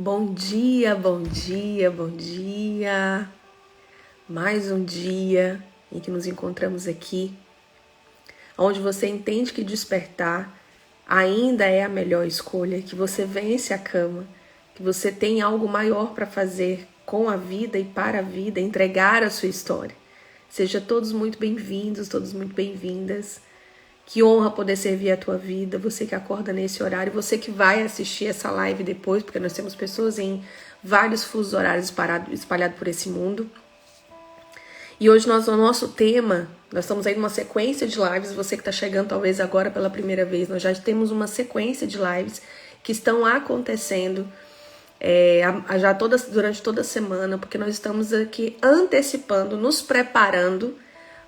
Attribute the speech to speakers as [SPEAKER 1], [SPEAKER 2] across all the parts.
[SPEAKER 1] Bom dia, bom dia, bom dia. Mais um dia em que nos encontramos aqui, onde você entende que despertar ainda é a melhor escolha, que você vence a cama, que você tem algo maior para fazer com a vida e para a vida, entregar a sua história. Sejam todos muito bem-vindos, todos muito bem-vindas. Que honra poder servir a tua vida, você que acorda nesse horário, você que vai assistir essa live depois, porque nós temos pessoas em vários fusos horários espalhados por esse mundo. E hoje o nosso tema, nós estamos aí numa sequência de lives, você que está chegando talvez agora pela primeira vez, nós já temos uma sequência de lives que estão acontecendo durante toda a semana, porque nós estamos aqui antecipando, nos preparando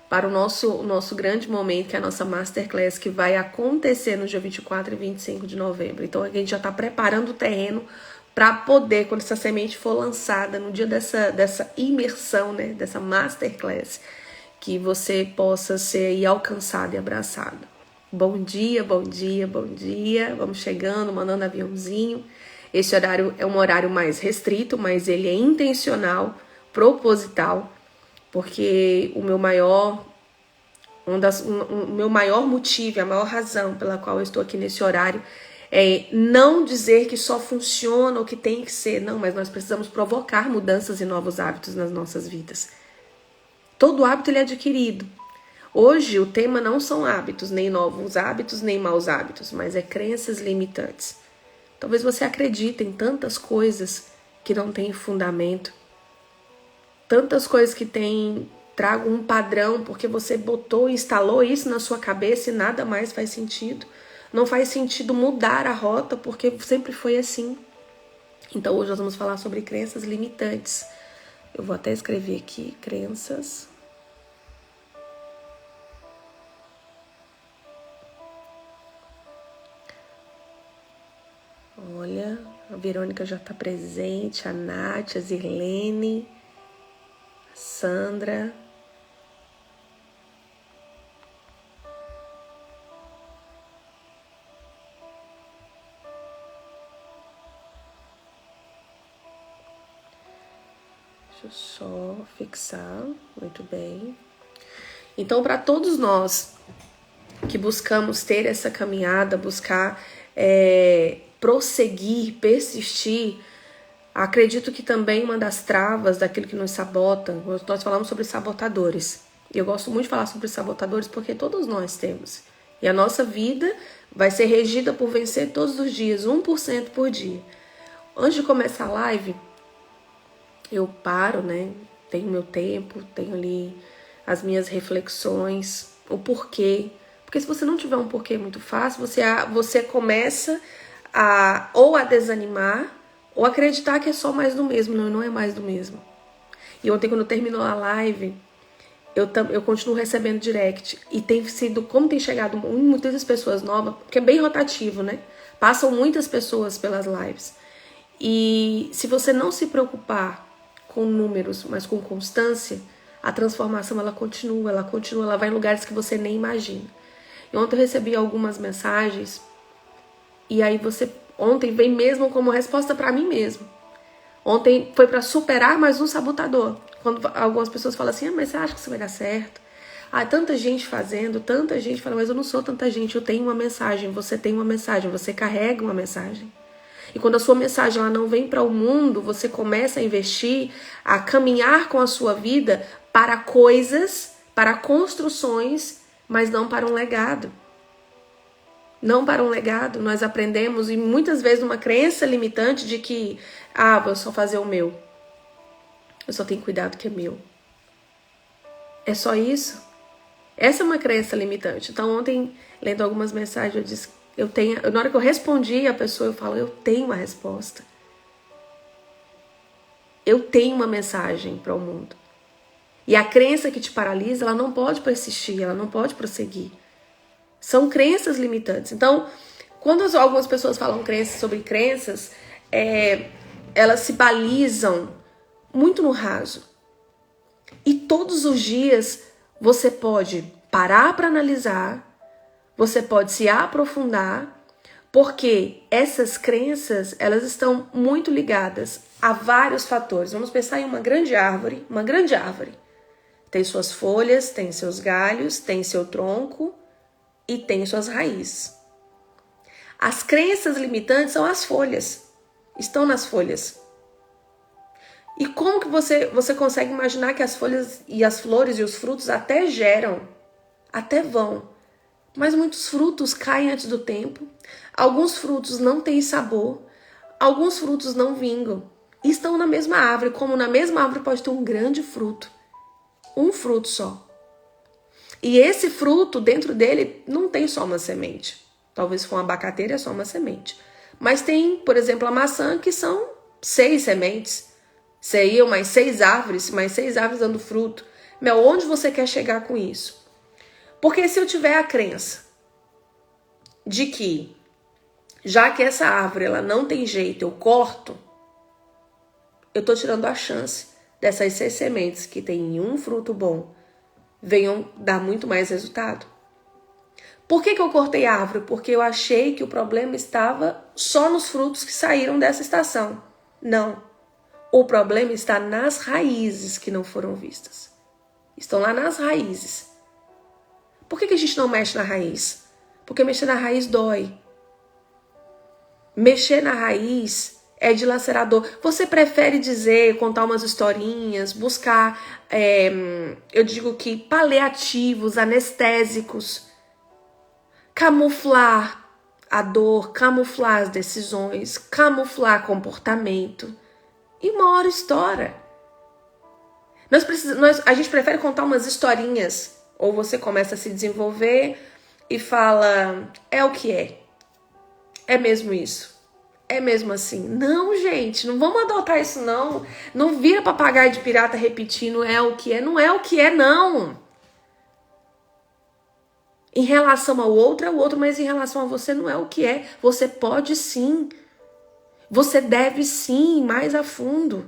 [SPEAKER 1] para o nosso grande momento, que é a nossa Masterclass, que vai acontecer no dia 24 e 25 de novembro. Então, a gente já está preparando o terreno para poder, quando essa semente for lançada, no dia dessa imersão, né, dessa Masterclass, que você possa ser aí alcançado e abraçado. Bom dia, bom dia, bom dia. Vamos chegando, mandando aviãozinho. Esse horário é um horário mais restrito, mas ele é intencional, proposital, porque o meu maior motivo, a maior razão pela qual eu estou aqui nesse horário é não dizer que só funciona ou que tem que ser, não, mas nós precisamos provocar mudanças e novos hábitos nas nossas vidas. Todo hábito ele é adquirido. Hoje o tema não são hábitos, nem novos hábitos, nem maus hábitos, mas é crenças limitantes. Talvez você acredite em tantas coisas que não têm fundamento, tantas coisas que tragam um padrão, porque você instalou isso na sua cabeça e nada mais faz sentido. Não faz sentido mudar a rota, porque sempre foi assim. Então hoje nós vamos falar sobre crenças limitantes. Eu vou até escrever aqui, crenças. Olha, a Verônica já está presente, a Nath, a Zirlene, a Sandra. Deixa eu só fixar, muito bem. Então, para todos nós que buscamos ter essa caminhada, buscar prosseguir, persistir, acredito que também uma das travas daquilo que nos sabota, nós falamos sobre sabotadores. E eu gosto muito de falar sobre sabotadores porque todos nós temos. E a nossa vida vai ser regida por vencer todos os dias, 1% por dia. Antes de começar a live, eu paro, né? Tenho meu tempo, tenho ali as minhas reflexões, o porquê. Porque se você não tiver um porquê muito fácil, você começa ou a desanimar, ou acreditar que é só mais do mesmo. Não é mais do mesmo. E ontem, quando terminou a live, eu continuo recebendo direct. E como tem chegado muitas pessoas novas, porque é bem rotativo, né? Passam muitas pessoas pelas lives. E se você não se preocupar com números, mas com constância, a transformação ela continua, ela vai em lugares que você nem imagina. E ontem eu recebi algumas mensagens, e aí ontem veio mesmo como resposta para mim mesmo. Ontem foi para superar mais um sabotador. Quando algumas pessoas falam assim, mas você acha que isso vai dar certo? Tanta gente fazendo, tanta gente fala, mas eu não sou tanta gente, eu tenho uma mensagem, você tem uma mensagem, você carrega uma mensagem. E quando a sua mensagem ela não vem para o mundo, você começa a investir, a caminhar com a sua vida para coisas, para construções, mas não para um legado. Não para um legado. Nós aprendemos, e muitas vezes uma crença limitante de que, vou só fazer o meu. Eu só tenho cuidado que é meu. É só isso? Essa é uma crença limitante. Então ontem, lendo algumas mensagens, eu disse, na hora que eu respondi a pessoa, eu falo, eu tenho uma resposta. Eu tenho uma mensagem para o mundo. E a crença que te paralisa, ela não pode persistir, ela não pode prosseguir. São crenças limitantes. Então, quando algumas pessoas falam sobre crenças, elas se balizam muito no raso. E todos os dias você pode parar para analisar, você pode se aprofundar, Porque essas crenças, elas estão muito ligadas a vários fatores. Vamos pensar em uma grande árvore. Uma grande árvore. Tem suas folhas, tem seus galhos, tem seu tronco e tem suas raízes. As crenças limitantes são as folhas. Estão nas folhas. E como que você consegue imaginar que as folhas e as flores e os frutos até geram, até vão, mas muitos frutos caem antes do tempo, alguns frutos não têm sabor, alguns frutos não vingam, e estão na mesma árvore, como na mesma árvore pode ter um grande fruto, um fruto só. E esse fruto, dentro dele, não tem só uma semente. Talvez for uma abacateira, é só uma semente. Mas tem, por exemplo, a maçã, que são 6 sementes. Seriam mais 6 árvores dando fruto. Meu, onde você quer chegar com isso? Porque se eu tiver a crença de que, já que essa árvore ela não tem jeito, eu corto, eu estou tirando a chance dessas 6 sementes que têm um fruto bom venham dar muito mais resultado. Por que eu cortei a árvore? Porque eu achei que o problema estava só nos frutos que saíram dessa estação. Não. O problema está nas raízes que não foram vistas. Estão lá nas raízes. Por que a gente não mexe na raiz? Porque mexer na raiz dói. Mexer na raiz é dilacerador. Você prefere contar umas historinhas, buscar, eu digo que paliativos, anestésicos, camuflar a dor, camuflar as decisões, camuflar comportamento. E uma hora estoura. A gente prefere contar umas historinhas. Ou você começa a se desenvolver e fala, é o que é. É mesmo isso. É mesmo assim. Não, gente, não vamos adotar isso não. Não vira papagaio de pirata repetindo é o que é. Não é o que é, não. Em relação ao outro, é o outro, mas em relação a você não é o que é. Você pode sim. Você deve sim ir mais a fundo.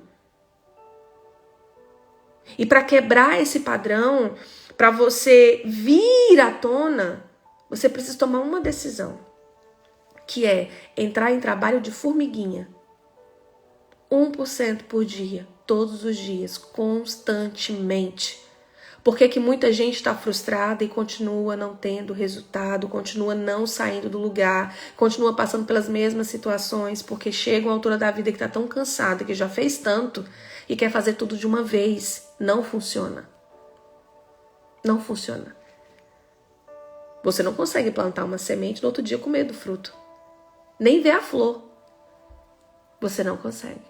[SPEAKER 1] E para quebrar esse padrão, para você vir à tona, você precisa tomar uma decisão, que é entrar em trabalho de formiguinha. 1% por dia, todos os dias, constantemente. Por que muita gente está frustrada e continua não tendo resultado, continua não saindo do lugar, continua passando pelas mesmas situações, porque chega uma altura da vida que está tão cansada, que já fez tanto e quer fazer tudo de uma vez. Não funciona. Não funciona. Você não consegue plantar uma semente no outro dia comer do fruto. Nem ver a flor. Você não consegue.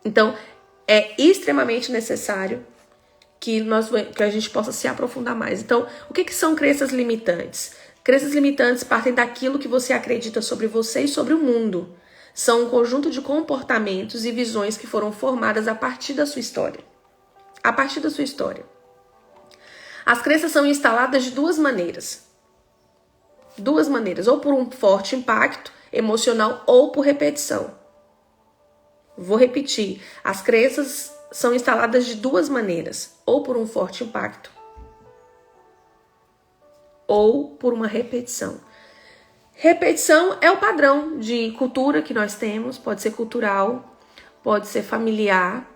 [SPEAKER 1] Então, é extremamente necessário que a gente possa se aprofundar mais. Então, o que são crenças limitantes? Crenças limitantes partem daquilo que você acredita sobre você e sobre o mundo. São um conjunto de comportamentos e visões que foram formadas a partir da sua história. A partir da sua história. As crenças são instaladas de duas maneiras. Duas maneiras, ou por um forte impacto emocional ou por repetição. Vou repetir, as crenças são instaladas de duas maneiras, ou por um forte impacto, ou por uma repetição. Repetição é o padrão de cultura que nós temos, pode ser cultural, pode ser familiar,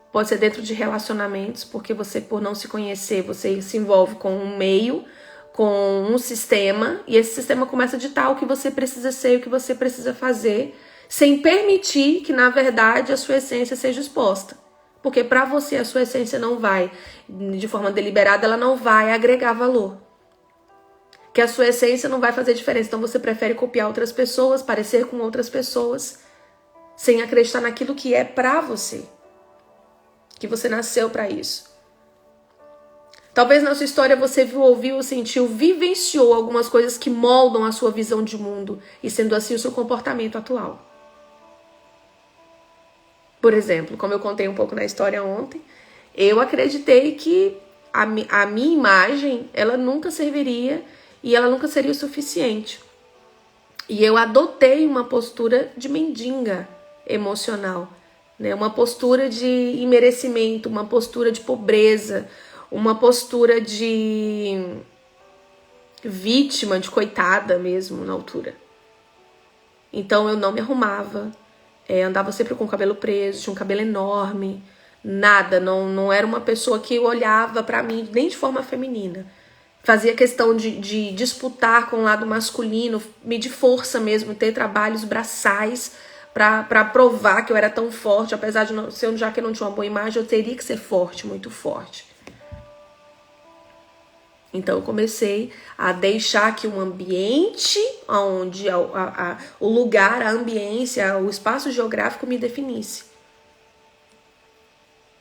[SPEAKER 1] pode ser dentro de relacionamentos, porque você, por não se conhecer, você se envolve com um meio, com um sistema, e esse sistema começa a ditar o que você precisa ser, o que você precisa fazer, sem permitir que, na verdade, a sua essência seja exposta. Porque para você a sua essência não vai, de forma deliberada, ela não vai agregar valor. Que a sua essência não vai fazer diferença. Então você prefere copiar outras pessoas, parecer com outras pessoas, sem acreditar naquilo que é para você. Que você nasceu para isso. Talvez na sua história você viu, ouviu, sentiu, vivenciou algumas coisas que moldam a sua visão de mundo e, sendo assim, o seu comportamento atual. Por exemplo, como eu contei um pouco na história ontem, eu acreditei que a minha imagem, ela nunca serviria e ela nunca seria o suficiente. E eu adotei uma postura de mendiga emocional, né? Uma postura de imerecimento, uma postura de pobreza, uma postura de vítima, de coitada mesmo na altura. Então eu não me arrumava, andava sempre com o cabelo preso, tinha um cabelo enorme, nada, não era uma pessoa que olhava pra mim nem de forma feminina. Fazia questão de disputar com o lado masculino, medir força mesmo, ter trabalhos braçais pra provar que eu era tão forte, apesar de não ser, já que eu não tinha uma boa imagem, eu teria que ser forte, muito forte. Então eu comecei a deixar que um ambiente, onde o lugar, a ambiência, o espaço geográfico me definisse.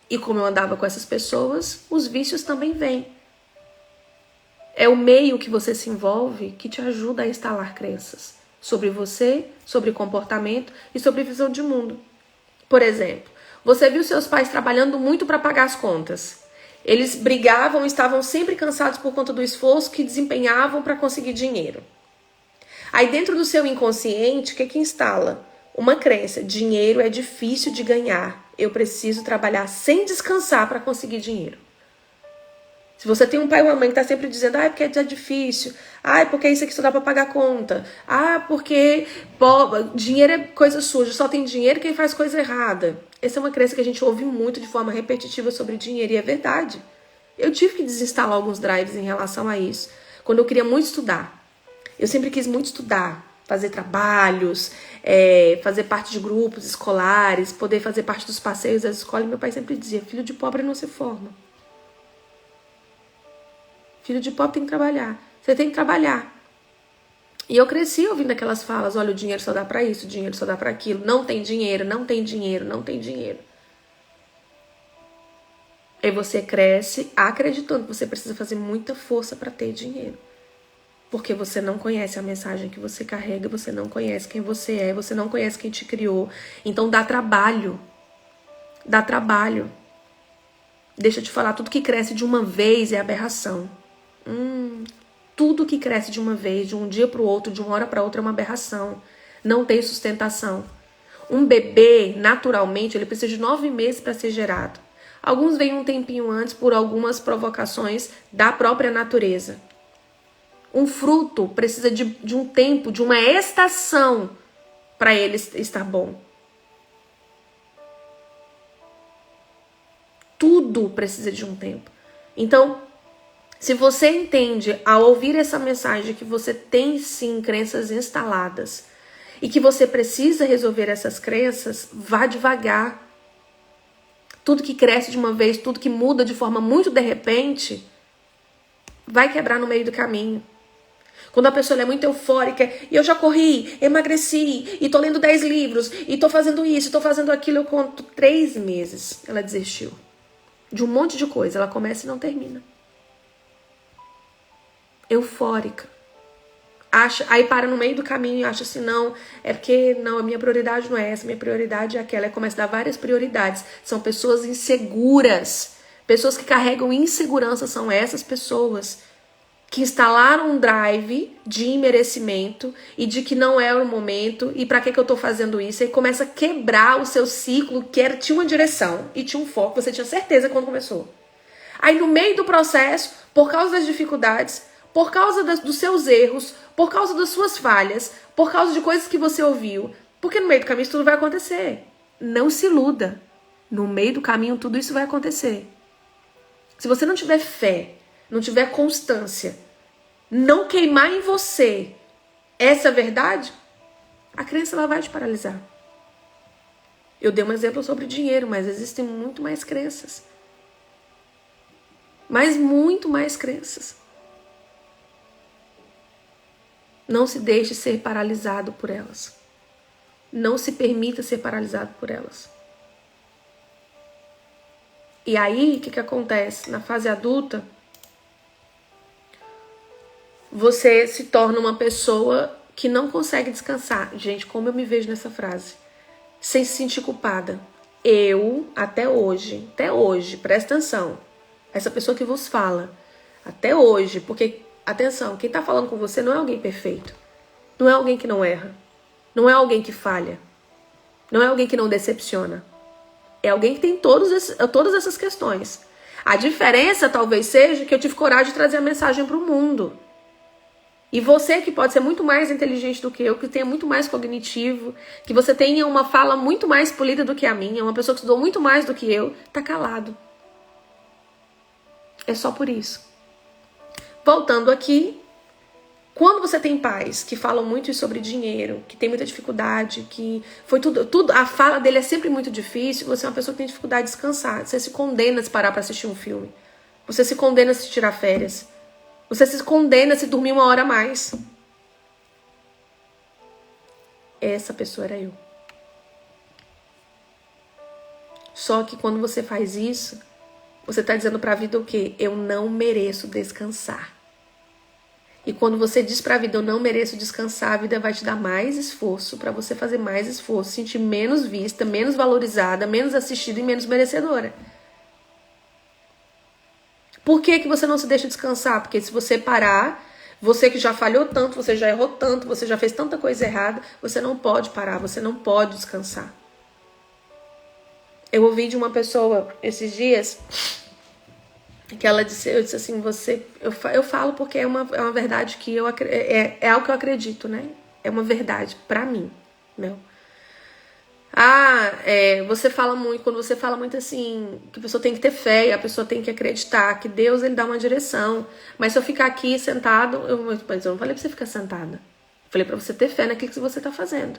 [SPEAKER 1] E como eu andava com essas pessoas, os vícios também vêm. É o meio que você se envolve que te ajuda a instalar crenças sobre você, sobre comportamento e sobre visão de mundo. Por exemplo, você viu seus pais trabalhando muito para pagar as contas. Eles brigavam, estavam sempre cansados por conta do esforço que desempenhavam para conseguir dinheiro. Aí dentro do seu inconsciente, o que instala? Uma crença: dinheiro é difícil de ganhar. Eu preciso trabalhar sem descansar para conseguir dinheiro. Se você tem um pai ou uma mãe que está sempre dizendo, porque é difícil, porque isso aqui só dá para pagar a conta, porque dinheiro é coisa suja, só tem dinheiro quem faz coisa errada. Essa é uma crença que a gente ouve muito de forma repetitiva sobre dinheiro, e é verdade. Eu tive que desinstalar alguns drives em relação a isso. Quando eu queria muito estudar, eu sempre quis muito estudar, fazer trabalhos, fazer parte de grupos escolares, poder fazer parte dos passeios das escolas, e meu pai sempre dizia, filho de pobre não se forma. Filho de pobre tem que trabalhar. Você tem que trabalhar. E eu cresci ouvindo aquelas falas, olha, o dinheiro só dá pra isso, o dinheiro só dá pra aquilo. Não tem dinheiro, não tem dinheiro, não tem dinheiro. Aí você cresce acreditando que você precisa fazer muita força pra ter dinheiro. Porque você não conhece a mensagem que você carrega, você não conhece quem você é, você não conhece quem te criou. Então dá trabalho. Dá trabalho. Deixa eu te falar, tudo que cresce de uma vez é aberração. Tudo que cresce de uma vez, de um dia para o outro, de uma hora para outra, é uma aberração. Não tem sustentação. Um bebê, naturalmente, ele precisa de 9 meses para ser gerado. Alguns vêm um tempinho antes por algumas provocações da própria natureza. Um fruto precisa de um tempo, de uma estação para ele estar bom. Tudo precisa de um tempo. Então, se você entende ao ouvir essa mensagem que você tem sim crenças instaladas e que você precisa resolver essas crenças, vá devagar. Tudo que cresce de uma vez, tudo que muda de forma muito de repente, vai quebrar no meio do caminho. Quando a pessoa é muito eufórica, e eu já corri, emagreci, e tô lendo 10 livros, e tô fazendo isso, tô fazendo aquilo, eu conto 3 meses, ela desistiu. De um monte de coisa, ela começa e não termina. Eufórica. Aí para no meio do caminho e acha assim, não, é porque não, a minha prioridade não é essa, minha prioridade é aquela. Aí começa a dar várias prioridades. São pessoas inseguras. Pessoas que carregam insegurança são essas pessoas que instalaram um drive de imerecimento e de que não é o momento e para que eu tô fazendo isso. Aí começa a quebrar o seu ciclo que tinha uma direção e tinha um foco, você tinha certeza quando começou. Aí no meio do processo, por causa das dificuldades, por causa dos seus erros, por causa das suas falhas, por causa de coisas que você ouviu, porque no meio do caminho isso tudo vai acontecer. Não se iluda. No meio do caminho tudo isso vai acontecer. Se você não tiver fé, não tiver constância, não queimar em você essa verdade, a crença ela vai te paralisar. Eu dei um exemplo sobre dinheiro, mas existem muito mais crenças. Mas muito mais crenças. Não se deixe ser paralisado por elas. Não se permita ser paralisado por elas. E aí, o que acontece? Na fase adulta, você se torna uma pessoa que não consegue descansar. Gente, como eu me vejo nessa frase. Sem se sentir culpada. Eu, até hoje, presta atenção. Essa pessoa que vos fala, até hoje, porque, atenção, quem tá falando com você não é alguém perfeito. Não é alguém que não erra. Não é alguém que falha. Não é alguém que não decepciona. É alguém que tem todas essas questões. A diferença talvez seja que eu tive coragem de trazer a mensagem para o mundo. E você que pode ser muito mais inteligente do que eu, que tenha muito mais cognitivo, que você tenha uma fala muito mais polida do que a minha, uma pessoa que estudou muito mais do que eu, tá calado. É só por isso. Voltando aqui, quando você tem pais que falam muito sobre dinheiro, que tem muita dificuldade, que foi tudo, a fala dele é sempre muito difícil, você é uma pessoa que tem dificuldade de descansar. Você se condena a se parar para assistir um filme. Você se condena a se tirar férias. Você se condena a se dormir 1 hora a mais. Essa pessoa era eu. Só que quando você faz isso, você está dizendo para a vida o quê? Eu não mereço descansar. E quando você diz para a vida, eu não mereço descansar, a vida vai te dar mais esforço para você fazer mais esforço, sentir menos vista, menos valorizada, menos assistida e menos merecedora. Por que que você não se deixa descansar? Porque se você parar, você que já falhou tanto, você já errou tanto, você já fez tanta coisa errada, você não pode parar, você não pode descansar. Eu ouvi de uma pessoa esses dias que ela disse, eu disse assim, eu falo porque é uma verdade que é algo que eu acredito, né? É uma verdade pra mim, meu. Você fala muito, quando você fala muito assim, que a pessoa tem que ter fé, a pessoa tem que acreditar, que Deus ele dá uma direção. Mas se eu ficar aqui sentado, mas eu não falei pra você ficar sentada. Eu falei pra você ter fé naquilo que você tá fazendo.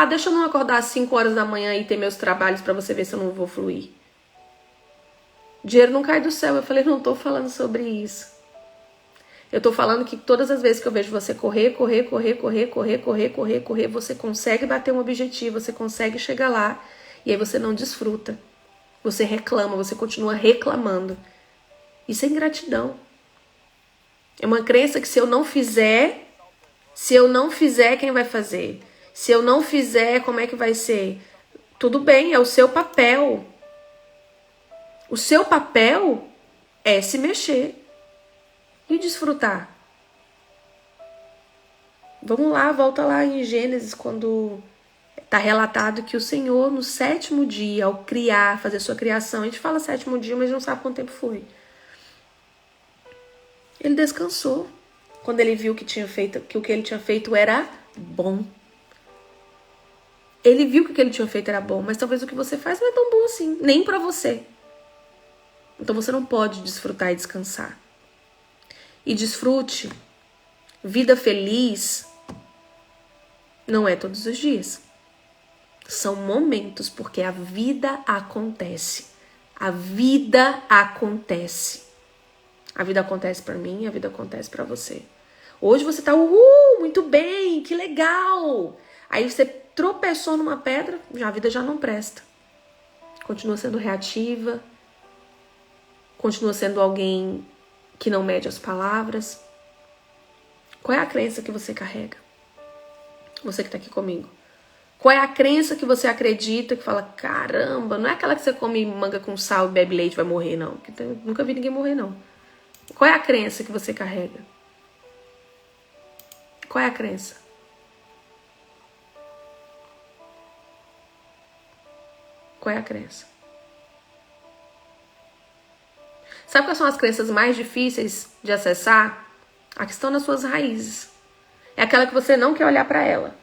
[SPEAKER 1] Deixa eu não acordar às 5 horas da manhã e ter meus trabalhos pra você ver se eu não vou fluir. Dinheiro não cai do céu. Eu falei, não tô falando sobre isso. Eu tô falando que todas as vezes que eu vejo você correr, você consegue bater um objetivo, você consegue chegar lá, e aí você não desfruta. Você reclama, você continua reclamando. Isso é ingratidão. É uma crença que se eu não fizer, quem vai fazer? Se eu não fizer, como é que vai ser? Tudo bem, é o seu papel. O seu papel é se mexer e desfrutar. Vamos lá, volta lá em Gênesis, quando está relatado que o Senhor, no 7º dia, ao criar, fazer sua criação, a gente fala 7º dia, mas não sabe quanto tempo foi. Ele descansou quando ele viu que o que ele tinha feito era bom. Ele viu que o que ele tinha feito era bom, mas talvez o que você faz não é tão bom assim, nem para você. Então você não pode desfrutar e descansar. E desfrute. Vida feliz não é todos os dias. São momentos, porque a vida acontece. A vida acontece. A vida acontece para mim, a vida acontece para você. Hoje você tá, muito bem, que legal. Aí você tropeçou numa pedra, a vida já não presta. Continua sendo reativa. Continua sendo alguém que não mede as palavras. Qual é a crença que você carrega? Você que tá aqui comigo. Qual é a crença que você acredita, que fala, caramba, não é aquela que você come manga com sal e bebe leite e vai morrer, não. Nunca vi ninguém morrer, não. Qual é a crença que você carrega? Qual é a crença? Qual é a crença? Sabe quais são as crenças mais difíceis de acessar? A que estão nas suas raízes. É aquela que você não quer olhar para ela.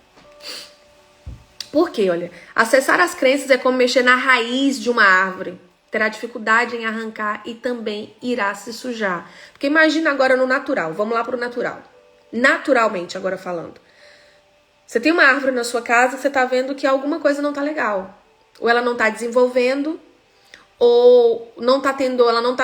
[SPEAKER 1] Por quê? Olha, acessar as crenças é como mexer na raiz de uma árvore. Terá dificuldade em arrancar e também irá se sujar. Porque imagina agora no natural. Vamos lá para o natural. Naturalmente, agora falando. Você tem uma árvore na sua casa, você está vendo que alguma coisa não está legal. Ou ela não está desenvolvendo, ou não tá tendo, ela não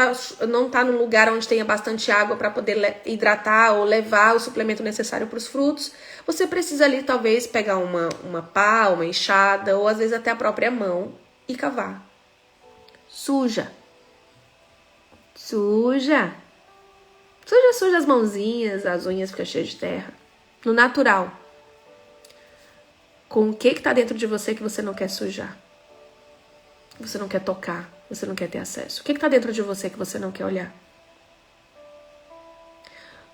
[SPEAKER 1] tá num lugar onde tenha bastante água para poder hidratar ou levar o suplemento necessário para os frutos. Você precisa ali talvez pegar uma pá, uma enxada, ou às vezes até a própria mão e cavar. Suja as mãozinhas, as unhas ficam cheias de terra. No natural. Com o que tá dentro de você que você não quer sujar? Você não quer tocar, você não quer ter acesso. O que tá dentro de você que você não quer olhar?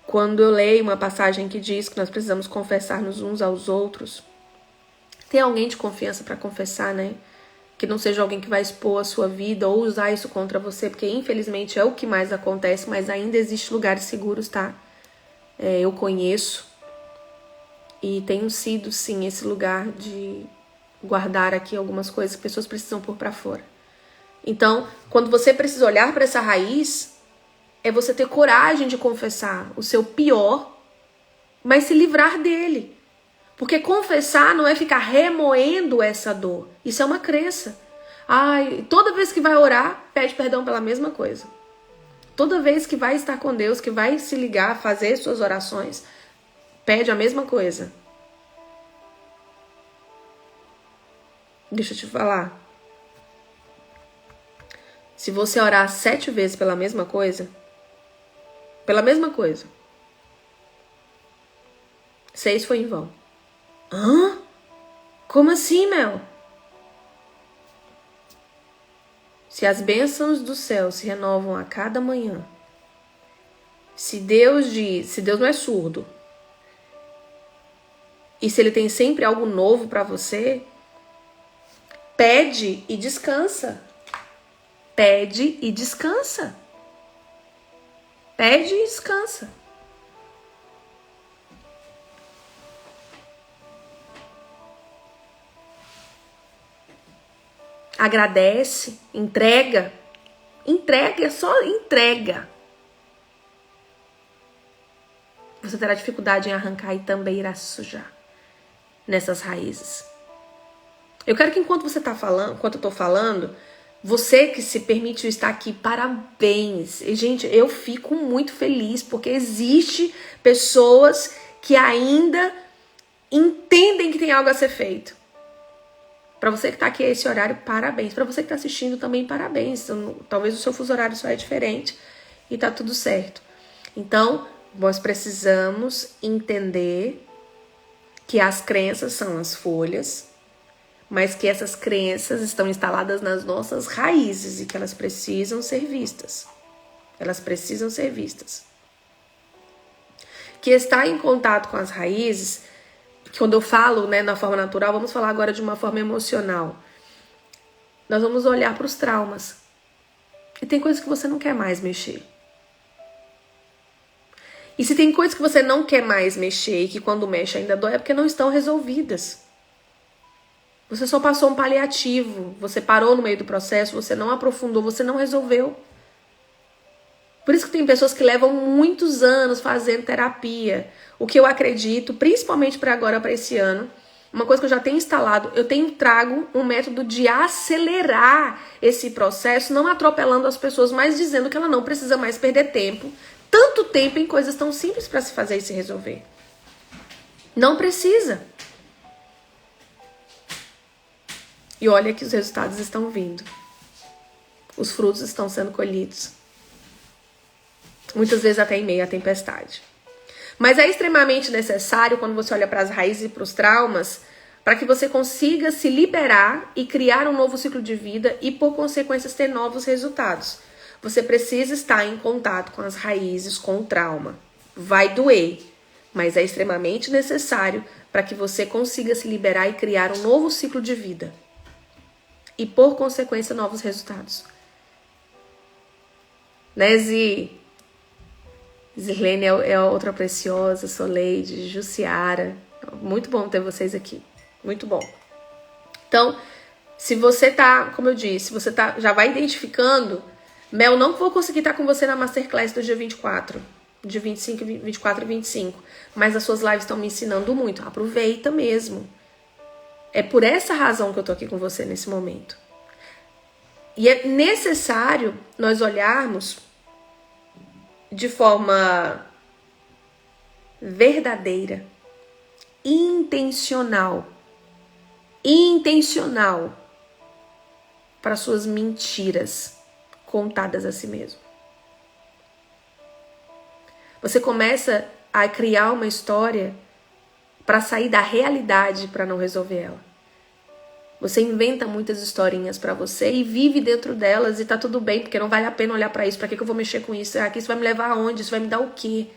[SPEAKER 1] Quando eu leio uma passagem que diz que nós precisamos confessar-nos uns aos outros, tem alguém de confiança para confessar, né? Que não seja alguém que vai expor a sua vida ou usar isso contra você, porque infelizmente é o que mais acontece, mas ainda existem lugares seguros, tá? Eu conheço E tenho sido, sim, esse lugar de guardar aqui algumas coisas que pessoas precisam pôr pra fora. Então, quando você precisa olhar para essa raiz, é você ter coragem de confessar o seu pior, mas se livrar dele. Porque confessar não é ficar remoendo essa dor. Isso é uma crença. Ai, toda vez que vai orar, pede perdão pela mesma coisa. Toda vez que vai estar com Deus, que vai se ligar, fazer suas orações, pede a mesma coisa. Deixa eu te falar. Se você orar 7 vezes pela mesma coisa, 6 foi em vão. Hã? Como assim, Mel? Se as bênçãos do céu se renovam a cada manhã, se Deus não é surdo, e se ele tem sempre algo novo para você, pede e descansa. Pede e descansa. Pede e descansa. Agradece, entrega. Entrega, só entrega. Você terá dificuldade em arrancar e também irá se sujar nessas raízes. Eu quero que enquanto eu tô falando, você que se permitiu estar aqui, parabéns. E, gente, eu fico muito feliz porque existe pessoas que ainda entendem que tem algo a ser feito. Para você que tá aqui a esse horário, parabéns. Para você que tá assistindo também, parabéns. Talvez o seu fuso horário só é diferente e tá tudo certo. Então, nós precisamos entender que as crenças são as folhas, mas que essas crenças estão instaladas nas nossas raízes e que elas precisam ser vistas. Elas precisam ser vistas. Que estar em contato com as raízes, quando eu falo, né, na forma natural, vamos falar agora de uma forma emocional. Nós vamos olhar para os traumas. E tem coisas que você não quer mais mexer. E se tem coisas que você não quer mais mexer e que quando mexe ainda dói, é porque não estão resolvidas. Você só passou um paliativo, você parou no meio do processo, você não aprofundou, você não resolveu. Por isso que tem pessoas que levam muitos anos fazendo terapia. O que eu acredito, principalmente para agora, para esse ano, uma coisa que eu já tenho instalado, eu trago um método de acelerar esse processo, não atropelando as pessoas, mas dizendo que ela não precisa mais perder tanto tempo em coisas tão simples para se fazer e se resolver. Não precisa. E olha que os resultados estão vindo. Os frutos estão sendo colhidos. Muitas vezes até em meio à tempestade. Mas é extremamente necessário, quando você olha para as raízes e para os traumas, para que você consiga se liberar e criar um novo ciclo de vida e, por consequência, ter novos resultados. Você precisa estar em contato com as raízes, com o trauma. Vai doer, mas é extremamente necessário para que você consiga se liberar e criar um novo ciclo de vida. E, por consequência, novos resultados. Né, Zirlene é outra preciosa, Soleide, Jussiara. Muito bom ter vocês aqui. Muito bom. Então, se você tá, como eu disse, você já vai identificando, Mel, não vou conseguir estar com você na Masterclass do dia 24, de 24 e 25, mas as suas lives estão me ensinando muito. Aproveita mesmo. É por essa razão que eu tô aqui com você nesse momento. E é necessário nós olharmos de forma verdadeira, intencional para suas mentiras contadas a si mesmo. Você começa a criar uma história para sair da realidade, para não resolver ela. Você inventa muitas historinhas pra você e vive dentro delas e tá tudo bem, porque não vale a pena olhar pra isso. Pra que eu vou mexer com isso? Isso vai me levar aonde? Isso vai me dar o quê?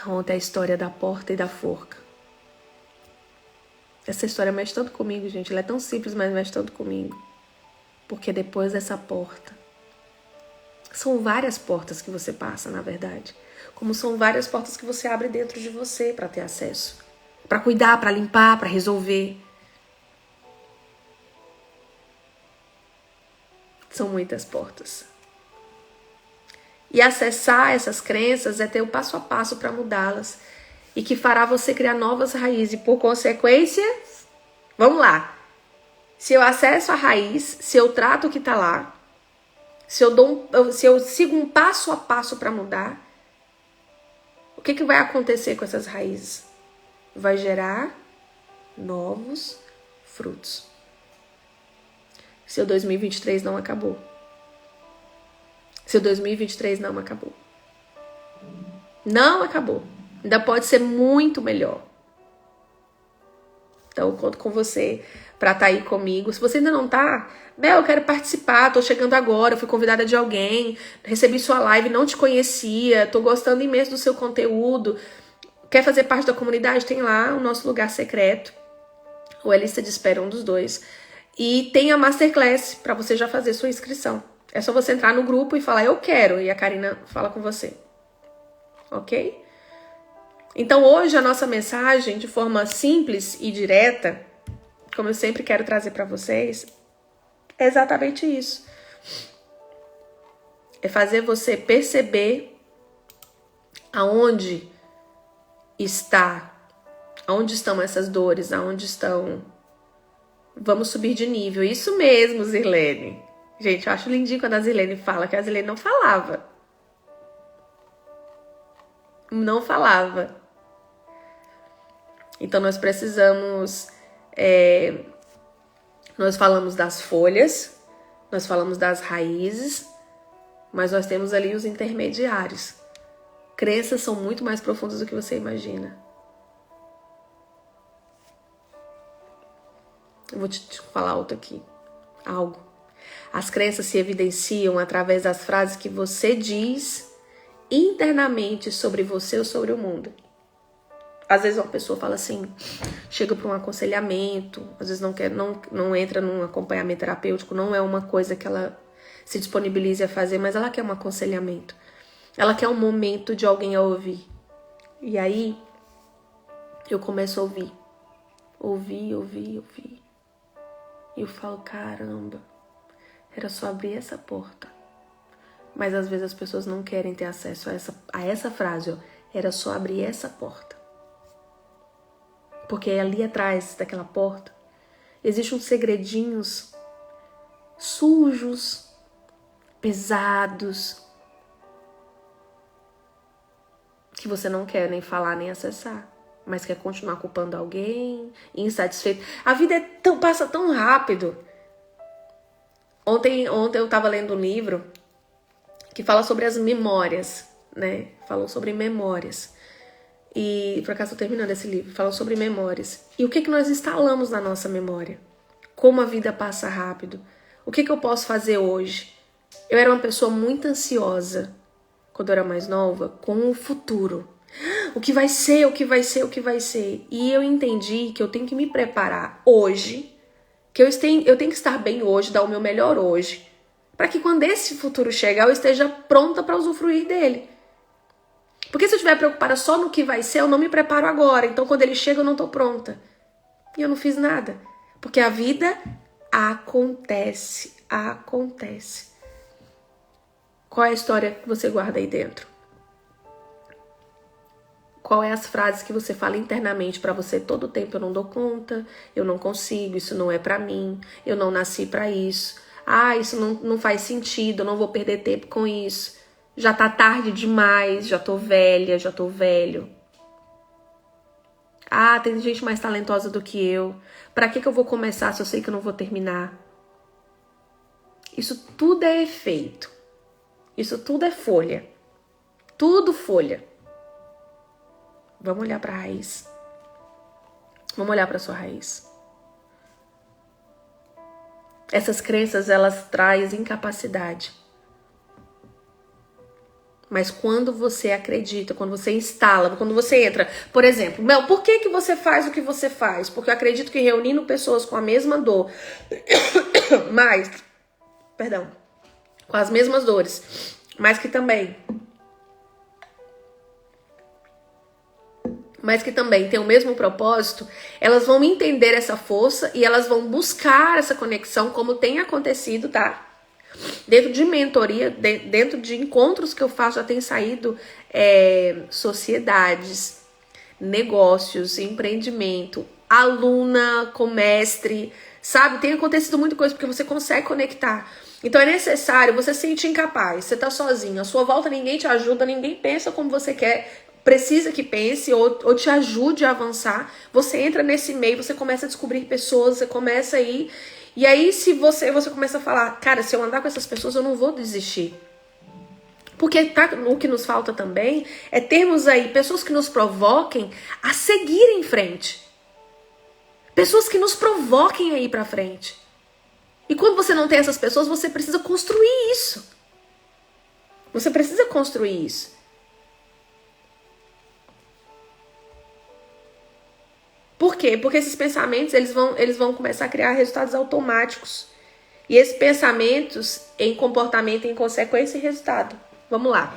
[SPEAKER 1] Ontem a história da porta e da forca. Essa história mexe tanto comigo, gente. Ela é tão simples, mas mexe tanto comigo. Porque depois dessa porta São várias portas que você passa, na verdade. Como são várias portas que você abre dentro de você para ter acesso. Para cuidar, para limpar, para resolver. São muitas portas. E acessar essas crenças é ter o passo a passo para mudá-las. E que fará você criar novas raízes. E por consequência, vamos lá. Se eu acesso a raiz, se eu trato o que está lá, se eu sigo um passo a passo para mudar, o que vai acontecer com essas raízes? Vai gerar novos frutos. Seu 2023 não acabou. Seu 2023 não acabou. Não acabou. Ainda pode ser muito melhor. Então, eu conto com você para estar aí comigo. Se você ainda não tá, Bel, eu quero participar, tô chegando agora, fui convidada de alguém, recebi sua live, não te conhecia, tô gostando imenso do seu conteúdo. Quer fazer parte da comunidade? Tem lá o nosso lugar secreto, ou é lista de espera, um dos dois. E tem a Masterclass para você já fazer sua inscrição. É só você entrar no grupo e falar, eu quero, e a Karina fala com você. Ok? Então hoje a nossa mensagem, de forma simples e direta, como eu sempre quero trazer para vocês, é exatamente isso. É fazer você perceber aonde estão essas dores, aonde estão. Vamos subir de nível. Isso mesmo, Zirlene. Gente, eu acho lindinho quando a Zirlene fala, que a Zirlene não falava. Não falava. Então nós precisamos, nós falamos das folhas, nós falamos das raízes, mas nós temos ali os intermediários. Crenças são muito mais profundas do que você imagina. Eu vou te falar outro aqui, algo. As crenças se evidenciam através das frases que você diz internamente sobre você ou sobre o mundo. Às vezes uma pessoa fala assim, chega para um aconselhamento, às vezes não entra num acompanhamento terapêutico, não é uma coisa que ela se disponibilize a fazer, mas ela quer um aconselhamento. Ela quer um momento de alguém a ouvir. E aí, eu começo a ouvir. Ouvir. E eu falo, caramba, era só abrir essa porta. Mas às vezes as pessoas não querem ter acesso a essa frase, ó, era só abrir essa porta. Porque ali atrás daquela porta existem uns segredinhos sujos, pesados, que você não quer nem falar nem acessar, mas quer continuar culpando alguém, insatisfeito. A vida passa tão rápido. Ontem eu estava lendo um livro que fala sobre as memórias, né? Falou sobre memórias. E, por acaso, estou terminando esse livro, falando sobre memórias. E o que nós instalamos na nossa memória? Como a vida passa rápido. O que eu posso fazer hoje? Eu era uma pessoa muito ansiosa, quando eu era mais nova, com o futuro. O que vai ser, o que vai ser, o que vai ser. E eu entendi que eu tenho que me preparar hoje, que eu tenho que estar bem hoje, dar o meu melhor hoje, para que quando esse futuro chegar, eu esteja pronta para usufruir dele. Porque se eu estiver preocupada só no que vai ser, eu não me preparo agora. Então, quando ele chega, eu não estou pronta. E eu não fiz nada. Porque a vida acontece. Qual é a história que você guarda aí dentro? Qual é as frases que você fala internamente para você todo o tempo? Eu não dou conta, eu não consigo, isso não é para mim, eu não nasci para isso. Isso não faz sentido, eu não vou perder tempo com isso. Já tá tarde demais, já tô velha, já tô velho. Tem gente mais talentosa do que eu. Pra que eu vou começar se eu sei que eu não vou terminar? Isso tudo é efeito. Isso tudo é folha. Tudo folha. Vamos olhar pra raiz. Vamos olhar pra sua raiz. Essas crenças, elas trazem incapacidade. Mas quando você acredita, quando você instala, quando você entra, por exemplo, Mel, por que você faz o que você faz? Porque eu acredito que reunindo pessoas com a mesma dor, com as mesmas dores, mas que também tem o mesmo propósito, elas vão entender essa força e elas vão buscar essa conexão, como tem acontecido, tá? Dentro de mentoria, dentro de encontros que eu faço, já tem saído sociedades, negócios, empreendimento, aluna com mestre, sabe? Tem acontecido muita coisa porque você consegue conectar. Então é necessário você se sentir incapaz, você tá sozinho, à sua volta ninguém te ajuda, ninguém pensa como você quer, precisa que pense ou te ajude a avançar. Você entra nesse meio, você começa a descobrir pessoas, você começa a ir. E aí se você começa a falar, cara, se eu andar com essas pessoas eu não vou desistir. Porque o que nos falta também é termos aí pessoas que nos provoquem a seguir em frente. Pessoas que nos provoquem a ir pra frente. E quando você não tem essas pessoas, você precisa construir isso. Você precisa construir isso. Por quê? Porque esses pensamentos eles vão começar a criar resultados automáticos. E esses pensamentos em comportamento, em consequência e resultado. Vamos lá.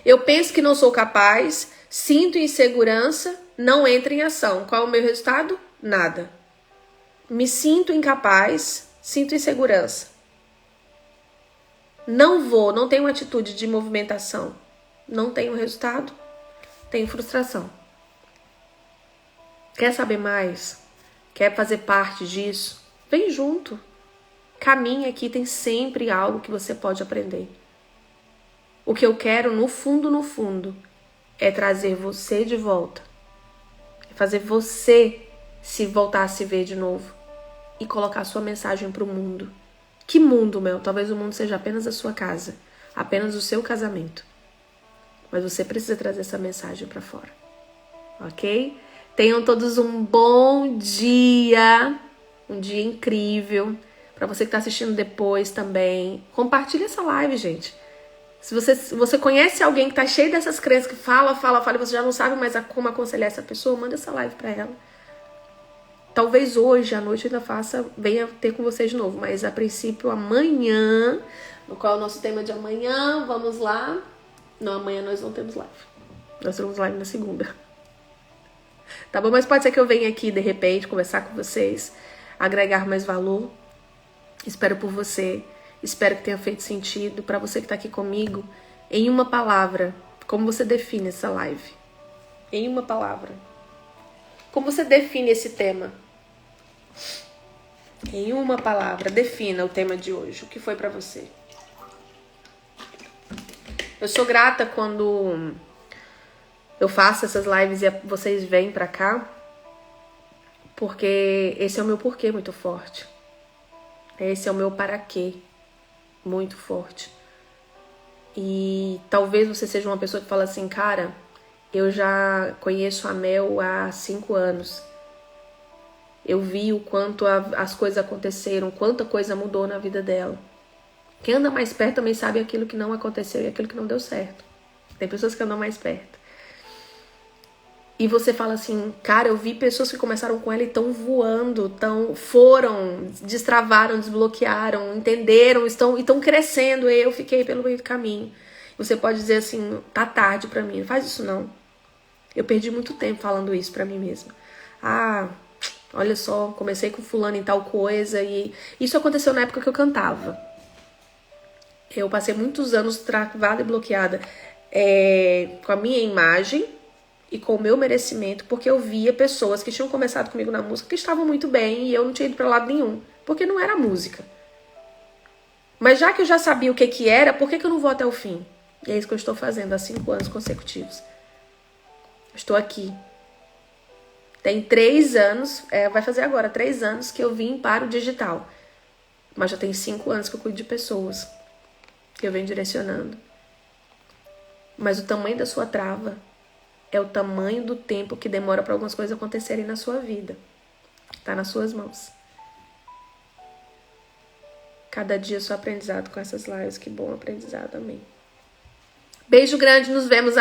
[SPEAKER 1] Eu penso que não sou capaz, sinto insegurança, não entro em ação. Qual é o meu resultado? Nada. Me sinto incapaz, sinto insegurança. Não tenho atitude de movimentação. Não tenho resultado, tenho frustração. Quer saber mais? Quer fazer parte disso? Vem junto. Caminha aqui, tem sempre algo que você pode aprender. O que eu quero, no fundo, é trazer você de volta. É fazer você se voltar a se ver de novo. E colocar a sua mensagem pro mundo. Que mundo, Mel? Talvez o mundo seja apenas a sua casa. Apenas o seu casamento. Mas você precisa trazer essa mensagem pra fora. Ok? Tenham todos um bom dia. Um dia incrível. Pra você que tá assistindo depois também. Compartilha essa live, gente. Se você conhece alguém que tá cheio dessas crenças, que fala, e você já não sabe mais como aconselhar essa pessoa, manda essa live pra ela. Talvez hoje à noite eu ainda venha ter com vocês de novo, mas a princípio amanhã, no qual é o nosso tema de amanhã, vamos lá. Não, amanhã nós não temos live. Nós temos live na segunda. Tá bom? Mas pode ser que eu venha aqui de repente conversar com vocês, agregar mais valor. Espero por você. Espero que tenha feito sentido. Para você que tá aqui comigo, em uma palavra, como você define essa live? Em uma palavra. Como você define esse tema? Em uma palavra, defina o tema de hoje. O que foi pra você? Eu sou grata quando eu faço essas lives e vocês vêm pra cá, porque esse é o meu porquê muito forte. Esse é o meu para quê muito forte. E talvez você seja uma pessoa que fala assim, cara, eu já conheço a Mel há 5 anos. Eu vi o quanto as coisas aconteceram, quanta coisa mudou na vida dela. Quem anda mais perto também sabe aquilo que não aconteceu e aquilo que não deu certo. Tem pessoas que andam mais perto. E você fala assim, cara, eu vi pessoas que começaram com ela e estão voando, foram, destravaram, desbloquearam, entenderam, estão crescendo, e eu fiquei pelo meio do caminho. Você pode dizer assim, tá tarde pra mim, não faz isso não. Eu perdi muito tempo falando isso pra mim mesma. Ah, olha só, comecei com fulano em tal coisa, e isso aconteceu na época que eu cantava. Eu passei muitos anos travada e bloqueada com a minha imagem, e com o meu merecimento, porque eu via pessoas que tinham começado comigo na música que estavam muito bem e eu não tinha ido pra lado nenhum, porque não era música. Mas já que eu já sabia o que era, por que eu não vou até o fim? E é isso que eu estou fazendo há 5 anos consecutivos. Estou aqui. Tem 3 anos, vai fazer agora 3 anos que eu vim para o digital. Mas já tem 5 anos que eu cuido de pessoas, que eu venho direcionando. Mas o tamanho da sua trava é o tamanho do tempo que demora para algumas coisas acontecerem na sua vida. Tá nas suas mãos. Cada dia só aprendizado com essas lives. Que bom aprendizado, amém. Beijo grande, nos vemos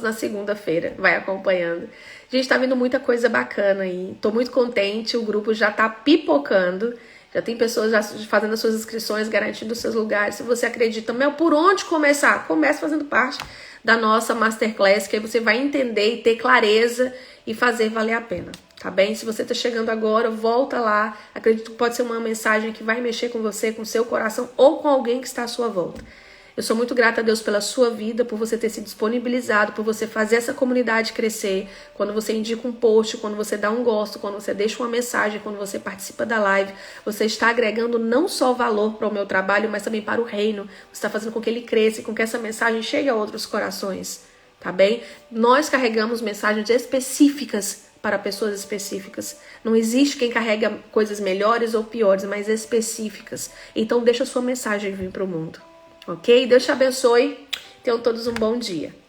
[SPEAKER 1] na segunda-feira. Vai acompanhando. Gente, tá vindo muita coisa bacana aí. Tô muito contente, o grupo já tá pipocando. Já tem pessoas já fazendo as suas inscrições, garantindo os seus lugares. Se você acredita, meu, por onde começar? Comece fazendo parte da nossa Masterclass, que aí você vai entender e ter clareza e fazer valer a pena, tá bem? Se você tá chegando agora, volta lá. Acredito que pode ser uma mensagem que vai mexer com você, com o seu coração ou com alguém que está à sua volta. Eu sou muito grata a Deus pela sua vida, por você ter se disponibilizado, por você fazer essa comunidade crescer. Quando você indica um post, quando você dá um gosto, quando você deixa uma mensagem, quando você participa da live, você está agregando não só valor para o meu trabalho, mas também para o reino. Você está fazendo com que ele cresça e com que essa mensagem chegue a outros corações, tá bem? Nós carregamos mensagens específicas para pessoas específicas. Não existe quem carrega coisas melhores ou piores, mas específicas. Então deixa a sua mensagem vir para o mundo. Ok? Deus te abençoe. Tenham todos um bom dia.